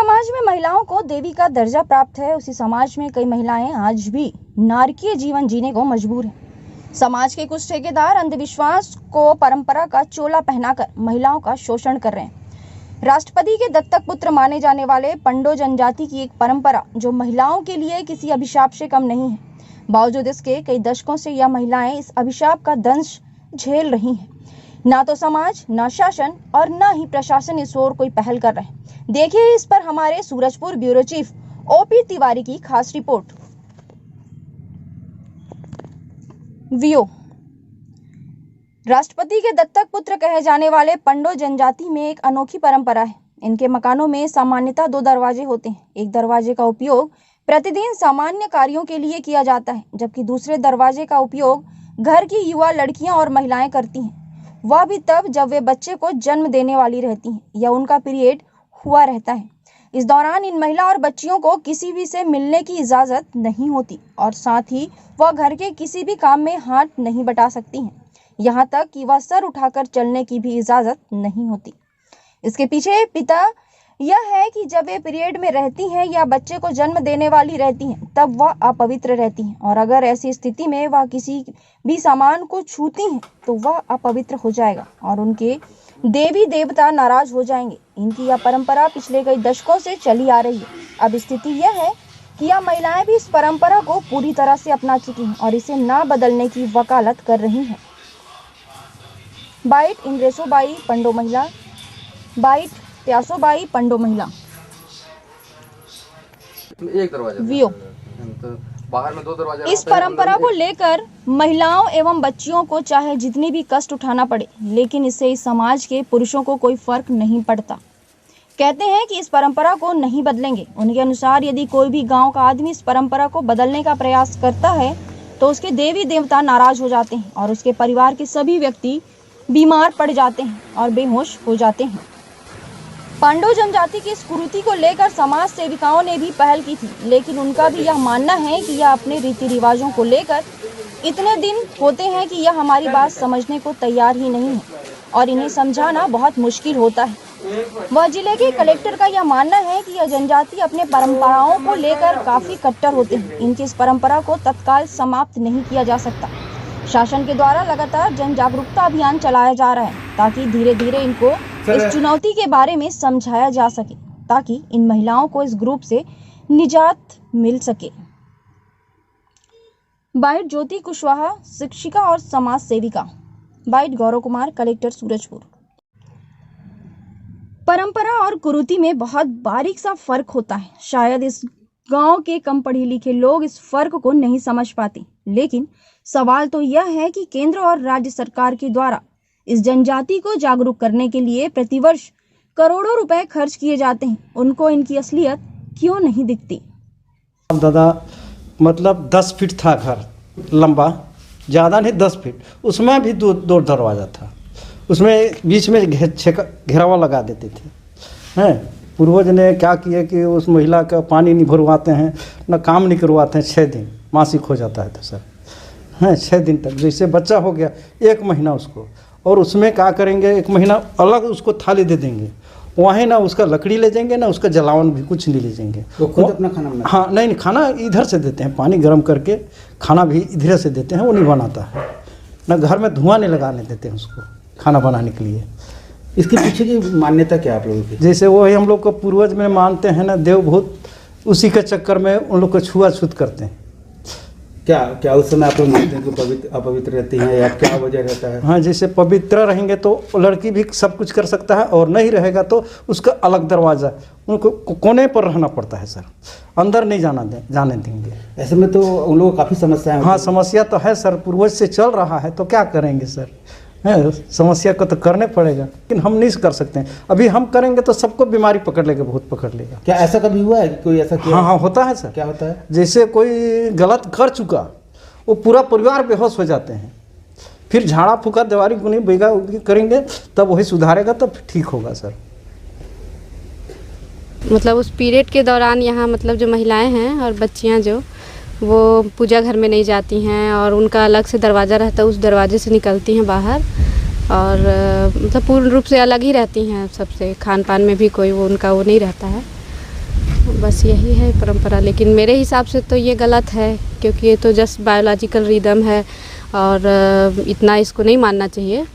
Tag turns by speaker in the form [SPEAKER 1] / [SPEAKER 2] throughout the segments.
[SPEAKER 1] समाज में महिलाओं को देवी का दर्जा प्राप्त है, उसी समाज में कई महिलाएं आज भी नारकीय जीवन जीने को मजबूर हैं। समाज के कुछ ठेकेदार अंधविश्वास को परंपरा का चोला पहनाकर महिलाओं का शोषण कर रहे हैं। राष्ट्रपति के दत्तक पुत्र माने जाने वाले पंडो जनजाति की एक परंपरा जो महिलाओं के लिए किसी अभिशाप से कम नहीं है। बावजूद इसके कई दशकों से यह महिलाएं इस अभिशाप का दंश झेल रही हैं। ना तो समाज, ना शासन और ना ही प्रशासन इस ओर कोई पहल कर रहे हैं। देखिए इस पर हमारे Surajpur bureau chief OP Tiwari की खास रिपोर्ट। वियो राष्ट्रपति के दत्तक पुत्र कहे जाने वाले पंडो जनजाति में एक अनोखी परंपरा है। इनके मकानों में सामान्यतः 2 दरवाजे होते हैं। एक दरवाजे का उपयोग प्रतिदिन सामान्य कार्यों के लिए किया जाता है, जबकि दूसरे दरवाजे का उपयोग घर की युवा लड़कियां और महिलाएं करती हैं, वह भी तब जब वे बच्चे को जन्म देने वाली रहती हैं या उनका पीरियड हुआ रहता है। इस दौरान इन महिला और बच्चियों को किसी भी से मिलने की इजाजत नहीं होती और साथ ही वह घर के किसी भी काम में हाथ नहीं बटा सकती हैं, यहाँ तक कि वह सर उठाकर चलने की भी इजाजत नहीं होती। इसके पीछे पिता यह है कि जब वे पीरियड में रहती हैं या बच्चे को जन्म देने वाली रहती हैं, तब वह अपवित्र रहती हैं और अगर ऐसी स्थिति में वह किसी भी सामान को छूती हैं तो वह अपवित्र हो जाएगा और उनके देवी देवता नाराज हो जाएंगे। इनकी यह परंपरा पिछले कई दशकों से चली आ रही है। अब स्थिति यह है कि यह महिलाएं भी इस परंपरा को पूरी तरह से अपना चुकी हैं और इसे ना बदलने की वकालत कर रही हैं। बाइट इंद्रेशोबाई पंडो महिला, बाइट त्यासोबाई पंडो महिला।
[SPEAKER 2] एक दरवाजा
[SPEAKER 1] वियो
[SPEAKER 2] तो बाहर में 2 दरवाजा।
[SPEAKER 1] इस परंपरा को लेकर महिलाओं एवं बच्चियों को चाहे जितनी भी कष्ट उठाना पड़े, लेकिन इससे इस समाज के पुरुषों को कोई फर्क नहीं पड़ता। कहते हैं कि इस परंपरा को नहीं बदलेंगे। उनके अनुसार यदि कोई भी गांव का आदमी इस परंपरा को बदलने का प्रयास करता है तो उसके देवी देवता नाराज हो जाते हैं और उसके परिवार के सभी व्यक्ति बीमार पड़ जाते हैं और बेहोश हो जाते हैं। पांडव जनजाति की इस कुरीति को लेकर समाज सेविकाओं ने भी पहल की थी, लेकिन उनका भी यह मानना है कि यह अपने रीति रिवाजों को लेकर इतने दिन होते हैं कि यह हमारी बात समझने को तैयार ही नहीं है और इन्हें समझाना बहुत मुश्किल होता है। वह जिले के कलेक्टर का यह मानना है कि यह जनजाति अपने परंपराओं को लेकर काफी कट्टर होते हैं। इनकी इस परंपरा को तत्काल समाप्त नहीं किया जा सकता। शासन के द्वारा लगातार जन जागरूकता अभियान चलाया जा रहा है ताकि धीरे धीरे इनको इस चुनौती के बारे में समझाया जा सके, ताकि इन महिलाओं को इस ग्रुप से निजात मिल सके। बाइट ज्योति कुशवाहा, शिक्षिका और समाज सेविका। Bite Gaurav Kumar, collector Surajpur. परंपरा और कुरीति में बहुत बारीक सा फर्क होता है। शायद इस गांव के कम पढ़े लिखे लोग इस फर्क को नहीं समझ पाते, लेकिन सवाल तो यह है कि केंद्र और राज्य सरकार के द्वारा इस जनजाति को जागरूक करने के लिए प्रतिवर्ष करोड़ों रुपए खर्च किए जाते हैं, उनको इनकी असलियत क्यों नहीं दिखती।
[SPEAKER 3] दादा मतलब 10 फीट था घर लंबा, ज़्यादा नहीं 10 फीट, उसमें भी 2 दरवाज़ा था। उसमें बीच में घेरावा लगा देते थे। हैं पूर्वज ने क्या किया कि उस महिला का पानी नहीं भरवाते हैं, ना काम नहीं करवाते हैं। 6 दिन मासिक हो जाता है तो सर हैं 6 दिन तक। जैसे बच्चा हो गया 1 महीना उसको, और उसमें क्या करेंगे 1 महीना अलग उसको थाली दे देंगे, वहीं ना उसका लकड़ी ले जाएंगे ना उसका जलावन भी कुछ नहीं ले जाएंगे।
[SPEAKER 4] तो खुद अपना खाना बना?
[SPEAKER 3] हाँ नहीं, खाना इधर से देते हैं, पानी गर्म करके खाना भी इधर से देते हैं। वो नहीं बनाता है ना, घर में धुआं नहीं लगाने देते हैं उसको खाना बनाने के लिए।
[SPEAKER 4] इसके पीछे की मान्यता क्या आप लोगों की?
[SPEAKER 3] जैसे वो ही हम लोग को पूर्वज में मानते हैं ना, देवभूत, उसी के चक्कर में उन लोग को छुआछूत करते हैं।
[SPEAKER 4] क्या उस समय आप लोग मानते हैं कि अपवित्र रहती हैं या क्या वजह रहता है?
[SPEAKER 3] हाँ, जैसे पवित्र रहेंगे तो लड़की भी सब कुछ कर सकता है, और नहीं रहेगा तो उसका अलग दरवाज़ा, उनको कोने पर रहना पड़ता है सर, अंदर नहीं जाने देंगे।
[SPEAKER 4] ऐसे में तो उन लोगों को काफ़ी समस्या है।
[SPEAKER 3] हाँ समस्या तो है सर, पूर्वज से चल रहा है तो क्या करेंगे सर, है समस्या को तो करने पड़ेगा, लेकिन हम नहीं कर सकते हैं। अभी हम करेंगे तो सबको बीमारी पकड़ लेगा, बहुत पकड़ लेगा।
[SPEAKER 4] क्या ऐसा कभी हुआ है कि कोई ऐसा किया?
[SPEAKER 3] हाँ होता है सर।
[SPEAKER 4] क्या होता है?
[SPEAKER 3] जैसे कोई गलत कर चुका, वो पूरा परिवार बेहोश हो जाते हैं, फिर झाड़ा फूका दीवारी गुनी बेगा करेंगे तब वही सुधारेगा, तब ठीक होगा सर।
[SPEAKER 5] मतलब उस पीरियड के दौरान यहाँ मतलब जो महिलाएं हैं और बच्चियाँ जो वो पूजा घर में नहीं जाती हैं और उनका अलग से दरवाज़ा रहता है, उस दरवाजे से निकलती हैं बाहर और मतलब पूर्ण रूप से अलग ही रहती हैं सबसे। खान पान में भी कोई वो उनका वो नहीं रहता है। बस यही है परंपरा, लेकिन मेरे हिसाब से तो ये गलत है, क्योंकि ये तो जस्ट बायोलॉजिकल रिदम है और इतना इसको नहीं मानना चाहिए।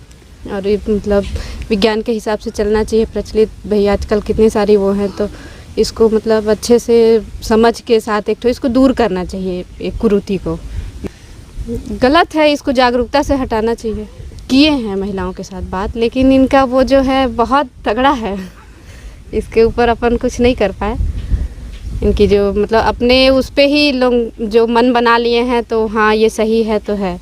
[SPEAKER 5] और ये मतलब विज्ञान के हिसाब से चलना चाहिए प्रचलित। भाई आजकल कितनी सारी वो हैं, तो इसको मतलब अच्छे से समझ के साथ एक तो इसको दूर करना चाहिए, एक कुरीति को। गलत है, इसको जागरूकता से हटाना चाहिए। किए हैं महिलाओं के साथ बात, लेकिन इनका वो जो है बहुत तगड़ा है, इसके ऊपर अपन कुछ नहीं कर पाए। इनकी जो मतलब अपने उस पे ही लोग जो मन बना लिए हैं, तो हाँ ये सही है तो है,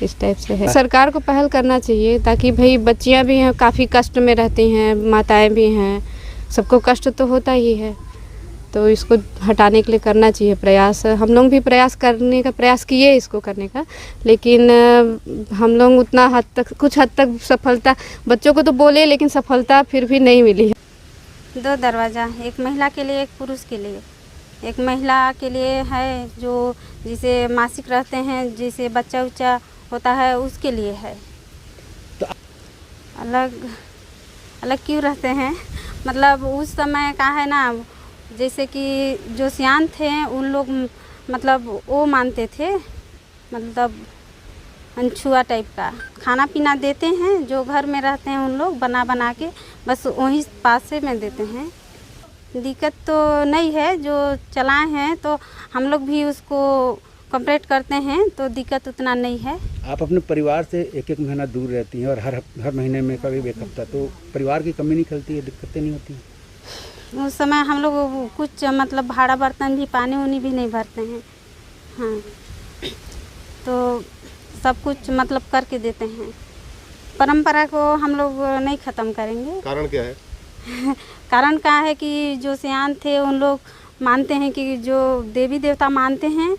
[SPEAKER 5] इस टाइप से है। सरकार को पहल करना चाहिए, ताकि भाई बच्चियां भी हैं, काफ़ी कष्ट में रहती हैं, माताएं भी हैं, सबको कष्ट तो होता ही है। तो इसको हटाने के लिए करना चाहिए प्रयास। हम लोग भी प्रयास करने का प्रयास किए इसको करने का, लेकिन हम लोग उतना हद तक, कुछ हद तक सफलता, बच्चों को तो बोले लेकिन सफलता फिर भी नहीं मिली है।
[SPEAKER 6] 2 दरवाज़ा, एक महिला के लिए, एक पुरुष के लिए। एक महिला के लिए है जो जिसे मासिक रहते हैं, जिसे बच्चा उच्चा होता है, उसके लिए है। अलग अलग क्यों रहते हैं, मतलब उस समय का है ना, जैसे कि जो सियान थे उन लोग मतलब वो मानते थे, मतलब अनछुआ टाइप का खाना पीना देते हैं, जो घर में रहते हैं उन लोग बना के बस वहीं पासे में देते हैं। दिक्कत तो नहीं है, जो चलाए हैं तो हम लोग भी उसको कंप्लीट करते हैं, तो दिक्कत उतना नहीं है।
[SPEAKER 4] आप अपने परिवार से एक एक महीना दूर रहती हैं और हर महीने में कभी एक हफ्ता, तो परिवार की कमी नहीं खलती है, दिक्कतें नहीं होती?
[SPEAKER 6] उस समय हम लोग कुछ मतलब भाड़ा बर्तन भी, पानी उनी भी नहीं भरते हैं। हाँ, तो सब कुछ मतलब करके देते हैं। परंपरा को हम लोग नहीं ख़त्म करेंगे।
[SPEAKER 7] कारण क्या है?
[SPEAKER 6] कारण क्या है कि जो सियान थे उन लोग मानते हैं कि जो देवी देवता मानते हैं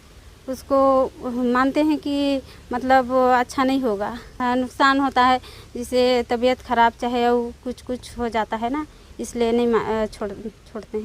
[SPEAKER 6] उसको मानते हैं कि मतलब अच्छा नहीं होगा, नुकसान होता है, जिससे तबीयत ख़राब चाहे कुछ हो जाता है ना, इसलिए नहीं छोड़ते हैं।